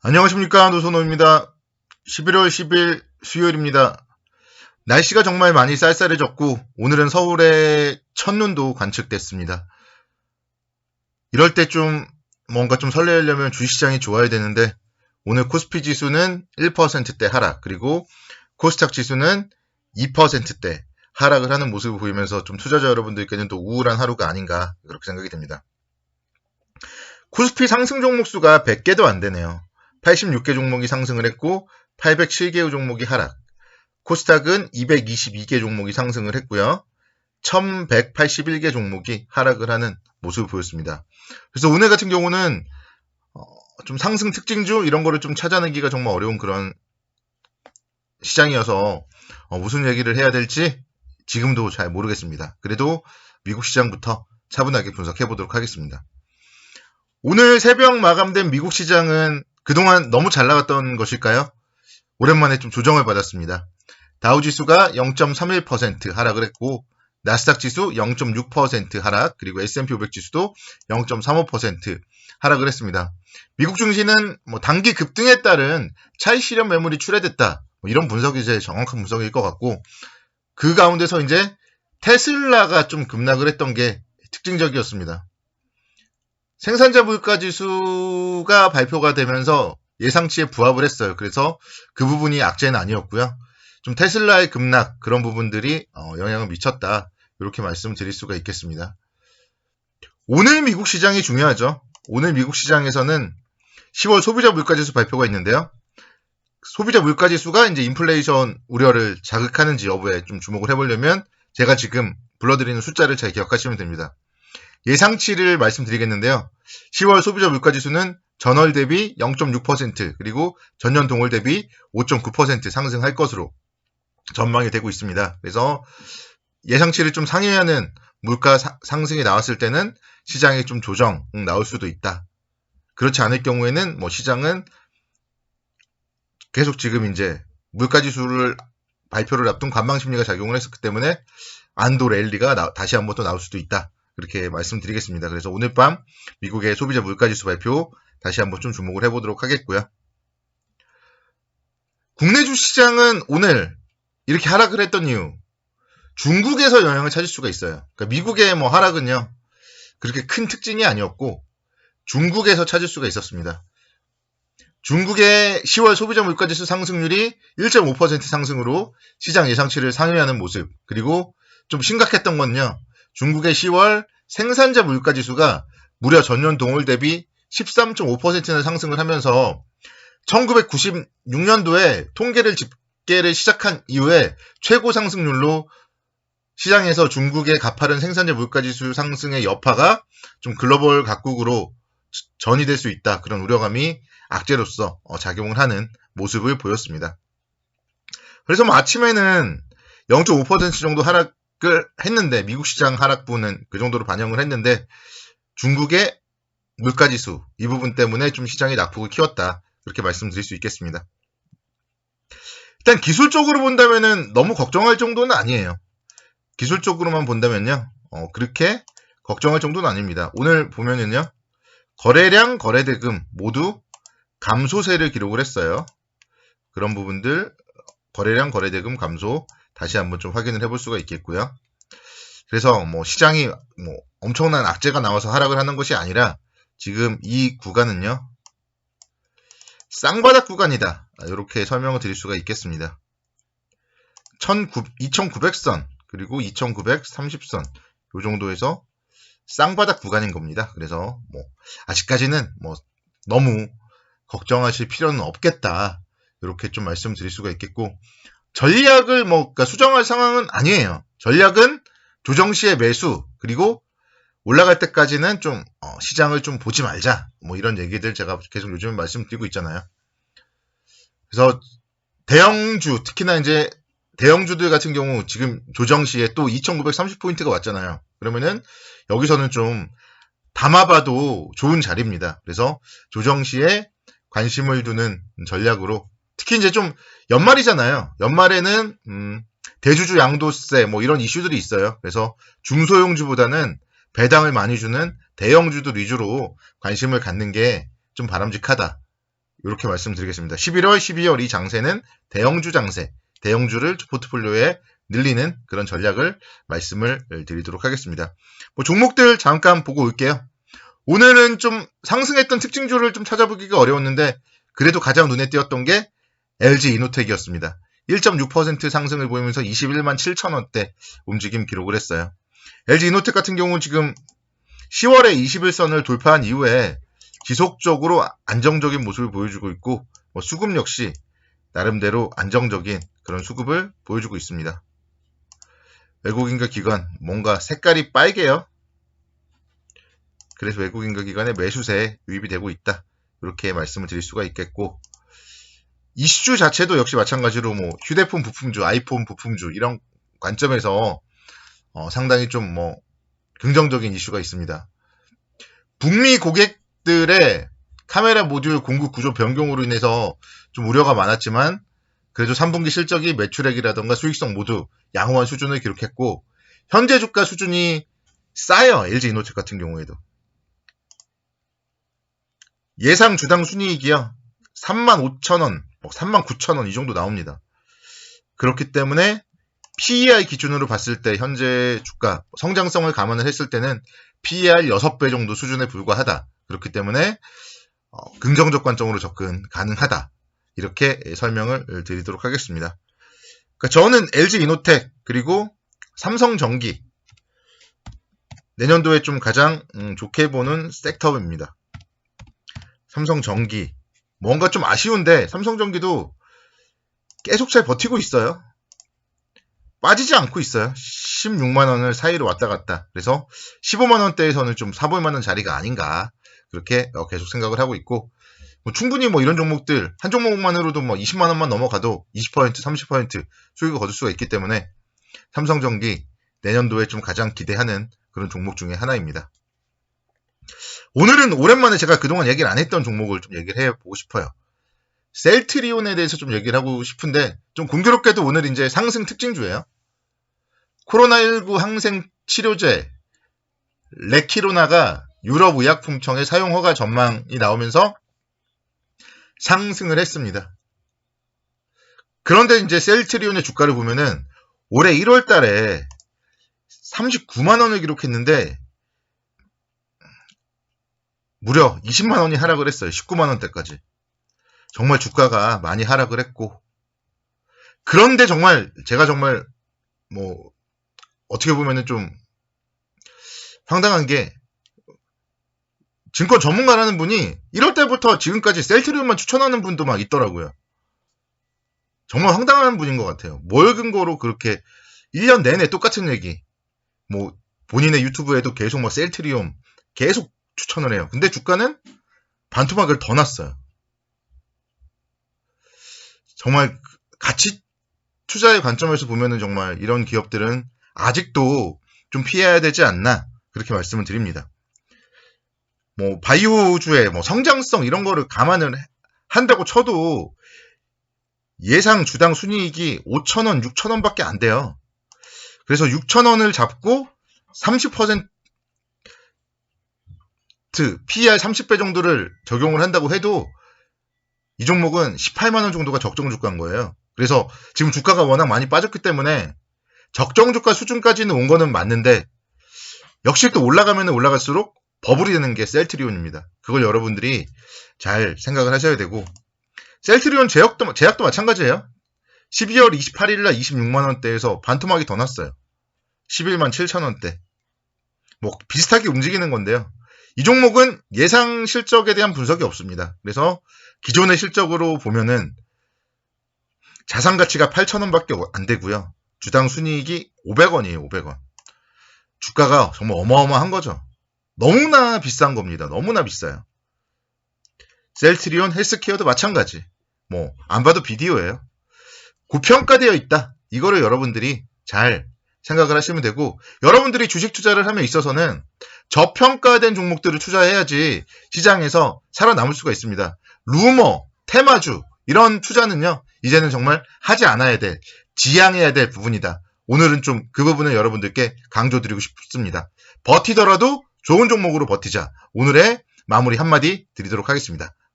안녕하십니까, 노선호입니다. 11월 10일 수요일입니다. 날씨가 정말 많이 쌀쌀해졌고 오늘은 서울의 첫눈도 관측됐습니다. 이럴 때 좀 뭔가 좀 설레려면 주식시장이 좋아야 되는데 오늘 코스피 지수는 1%대 하락, 그리고 코스닥 지수는 2%대 하락을 하는 모습을 보이면서 좀 투자자 여러분들께는 또 우울한 하루가 아닌가 그렇게 생각이 됩니다. 코스피 상승 종목 수가 100개도 안 되네요. 86개 종목이 상승을 했고 807개 종목이 하락. 코스닥은 222개 종목이 상승을 했고요. 1181개 종목이 하락을 하는 모습을 보였습니다. 그래서 오늘 같은 경우는 좀 상승 특징주 이런 거를 좀 찾아내기가 정말 어려운 그런 시장이어서 무슨 얘기를 해야 될지 지금도 잘 모르겠습니다. 그래도 미국 시장부터 차분하게 분석해 보도록 하겠습니다. 오늘 새벽 마감된 미국 시장은 그동안 너무 잘 나갔던 것일까요? 오랜만에 좀 조정을 받았습니다. 다우지수가 0.31% 하락을 했고 나스닥 지수 0.6% 하락, 그리고 S&P 500 지수도 0.35% 하락을 했습니다. 미국 증시는 단기 급등에 따른 차익 실현 매물이 출회됐다. 이런 분석이 이제 정확한 분석일 것 같고, 그 가운데서 이제 테슬라가 좀 급락을 했던 게 특징적이었습니다. 생산자 물가 지수가 발표가 되면서 예상치에 부합을 했어요. 그래서 그 부분이 악재는 아니었고요. 좀 테슬라의 급락 그런 부분들이 영향을 미쳤다. 이렇게 말씀드릴 수가 있겠습니다. 오늘 미국 시장이 중요하죠. 오늘 미국 시장에서는 10월 소비자 물가지수 발표가 있는데요. 소비자 물가지수가 이제 인플레이션 우려를 자극하는지 여부에 좀 주목을 해보려면 제가 지금 불러드리는 숫자를 잘 기억하시면 됩니다. 예상치를 말씀드리겠는데요. 10월 소비자 물가지수는 전월 대비 0.6% 그리고 전년 동월 대비 5.9% 상승할 것으로 전망이 되고 있습니다. 그래서 예상치를 좀 상회하는 물가 상승이 나왔을 때는 시장에 좀 조정 나올 수도 있다. 그렇지 않을 경우에는 시장은 계속 지금 이제 물가지수를 발표를 앞둔 관망 심리가 작용을 했었기 때문에 안도 랠리가 다시 한번 또 나올 수도 있다. 그렇게 말씀드리겠습니다. 그래서 오늘 밤 미국의 소비자 물가지수 발표 다시 한번 좀 주목을 해보도록 하겠고요. 국내 주시장은 오늘 이렇게 하락을 했던 이유, 중국에서 영향을 찾을 수가 있어요. 그러니까 미국의 하락은요, 그렇게 큰 특징이 아니었고 중국에서 찾을 수가 있었습니다. 중국의 10월 소비자 물가지수 상승률이 1.5% 상승으로 시장 예상치를 상회하는 모습, 그리고 좀 심각했던 건요, 중국의 10월 생산자 물가지수가 무려 전년 동월 대비 13.5%나 상승을 하면서 1996년도에 통계를 집계를 시작한 이후에 최고 상승률로 시장에서 중국의 가파른 생산자 물가지수 상승의 여파가 좀 글로벌 각국으로 전이될 수 있다. 그런 우려감이 악재로서 작용을 하는 모습을 보였습니다. 그래서 아침에는 0.5% 정도 하락을 했는데, 미국 시장 하락분은 그 정도로 반영을 했는데 중국의 물가지수 이 부분 때문에 좀 시장이 낙폭을 키웠다. 그렇게 말씀드릴 수 있겠습니다. 일단 기술적으로 본다면은 너무 걱정할 정도는 아니에요. 기술적으로만 본다면요, 그렇게 걱정할 정도는 아닙니다. 오늘 보면은요, 거래량, 거래대금 모두 감소세를 기록을 했어요. 그런 부분들, 거래량, 거래대금 감소 다시 한번 좀 확인을 해볼 수가 있겠고요. 그래서 시장이 엄청난 악재가 나와서 하락을 하는 것이 아니라 지금 이 구간은요, 쌍바닥 구간이다. 이렇게 설명을 드릴 수가 있겠습니다. 2900선 그리고 2930선 이 정도에서 쌍바닥 구간인 겁니다. 그래서 아직까지는 너무 걱정하실 필요는 없겠다. 이렇게 좀 말씀드릴 수가 있겠고, 전략을 그러니까 수정할 상황은 아니에요. 전략은 조정 시의 매수, 그리고 올라갈 때까지는 좀 시장을 좀 보지 말자. 이런 얘기들 제가 계속 요즘 말씀드리고 있잖아요. 그래서 대형주, 특히나 이제 대형주들 같은 경우 지금 조정 시에 또 2930포인트가 왔잖아요. 그러면은 여기서는 좀 담아봐도 좋은 자리입니다. 그래서 조정 시에 관심을 두는 전략으로, 특히 이제 좀 연말이잖아요. 연말에는 대주주 양도세 이런 이슈들이 있어요. 그래서 중소형주보다는 배당을 많이 주는 대형주들 위주로 관심을 갖는 게 좀 바람직하다. 이렇게 말씀드리겠습니다. 11월, 12월 이 장세는 대형주 장세, 대형주를 포트폴리오에 늘리는 그런 전략을 말씀을 드리도록 하겠습니다. 뭐 종목들 잠깐 보고 올게요. 오늘은 좀 상승했던 특징주를 좀 찾아보기가 어려웠는데 그래도 가장 눈에 띄었던 게 LG 이노텍이었습니다. 1.6% 상승을 보이면서 21만 7천 원대 움직임 기록을 했어요. LG 이노텍 같은 경우는 지금 10월에 21선을 돌파한 이후에 지속적으로 안정적인 모습을 보여주고 있고 수급 역시 나름대로 안정적인 그런 수급을 보여주고 있습니다. 외국인과 기관 뭔가 색깔이 빨개요. 그래서 외국인과 기관의 매수세에 유입이 되고 있다. 이렇게 말씀을 드릴 수가 있겠고 이슈 자체도 역시 마찬가지로 뭐 휴대폰 부품주, 아이폰 부품주 이런 관점에서 상당히 좀 긍정적인 이슈가 있습니다. 북미 고객들의 카메라 모듈 공급 구조 변경으로 인해서 좀 우려가 많았지만 그래도 3분기 실적이 매출액이라던가 수익성 모두 양호한 수준을 기록했고 현재 주가 수준이 싸요. LG 이노텍 같은 경우에도. 예상 주당 순이익이요. 35,000원, 39,000원 이 정도 나옵니다. 그렇기 때문에 PER 기준으로 봤을 때 현재 주가 성장성을 감안을 했을 때는 PER 6배 정도 수준에 불과하다. 그렇기 때문에 긍정적 관점으로 접근 가능하다. 이렇게 설명을 드리도록 하겠습니다. 그러니까 저는 LG 이노텍 그리고 삼성전기 내년도에 좀 가장 좋게 보는 섹터입니다. 삼성전기 뭔가 좀 아쉬운데 삼성전기도 계속 잘 버티고 있어요. 빠지지 않고 있어요. 16만원을 사이로 왔다 갔다. 그래서 15만원대에서는 좀 사볼만한 자리가 아닌가 그렇게 계속 생각을 하고 있고 충분히 이런 종목들 한 종목만으로도 20만원만 넘어가도 20% 30% 수익을 거둘 수가 있기 때문에 삼성전기 내년도에 좀 가장 기대하는 그런 종목 중에 하나입니다. 오늘은 오랜만에 제가 그동안 얘기를 안 했던 종목을 좀 얘기를 해보고 싶어요. 셀트리온에 대해서 좀 얘기를 하고 싶은데 좀 공교롭게도 오늘 이제 상승 특징주예요. 코로나19 항생 치료제 레키로나가 유럽의약품청의 사용 허가 전망이 나오면서 상승을 했습니다. 그런데 이제 셀트리온의 주가를 보면은 올해 1월 달에 39만원을 기록했는데 무려 20만원이 하락을 했어요. 19만원대까지. 정말 주가가 많이 하락을 했고 그런데 제가 정말 어떻게 보면은 좀 황당한 게 증권 전문가라는 분이 1월 때부터 지금까지 셀트리온만 추천하는 분도 막 있더라고요. 정말 황당한 분인 것 같아요. 뭘 근거로 그렇게 1년 내내 똑같은 얘기 본인의 유튜브에도 계속 셀트리온 계속 추천을 해요. 근데 주가는 반토막을 더 났어요. 정말 가치 투자의 관점에서 보면은 정말 이런 기업들은 아직도 좀 피해야 되지 않나 그렇게 말씀을 드립니다. 바이오주의 성장성 이런 거를 감안을 한다고 쳐도 예상 주당 순이익이 5,000원, 6,000원밖에 안 돼요. 그래서 6,000원을 잡고 30% PER 30배 정도를 적용을 한다고 해도 이 종목은 18만원 정도가 적정 주가인 거예요. 그래서 지금 주가가 워낙 많이 빠졌기 때문에 적정 주가 수준까지는 온 거는 맞는데 역시 또 올라가면 올라갈수록 버블이 되는 게 셀트리온입니다. 그걸 여러분들이 잘 생각을 하셔야 되고 셀트리온 제약도 마찬가지예요. 12월 28일날 26만원대에서 반토막이 더 났어요. 11만 7천원대. 비슷하게 움직이는 건데요. 이 종목은 예상 실적에 대한 분석이 없습니다. 그래서 기존의 실적으로 보면은 자산 가치가 8,000원밖에 안 되고요. 주당 순이익이 500원이에요. 500원. 주가가 정말 어마어마한 거죠. 너무나 비싼 겁니다. 너무나 비싸요. 셀트리온 헬스케어도 마찬가지. 안 봐도 비디오예요. 고평가되어 있다. 이거를 여러분들이 잘 생각을 하시면 되고 여러분들이 주식 투자를 함에 있어서는 저평가된 종목들을 투자해야지 시장에서 살아남을 수가 있습니다. 루머, 테마주 이런 투자는요. 이제는 정말 하지 않아야 될, 지양해야 될 부분이다. 오늘은 좀 그 부분을 여러분들께 강조드리고 싶습니다. 버티더라도 좋은 종목으로 버티자. 오늘의 마무리 한마디 드리도록 하겠습니다.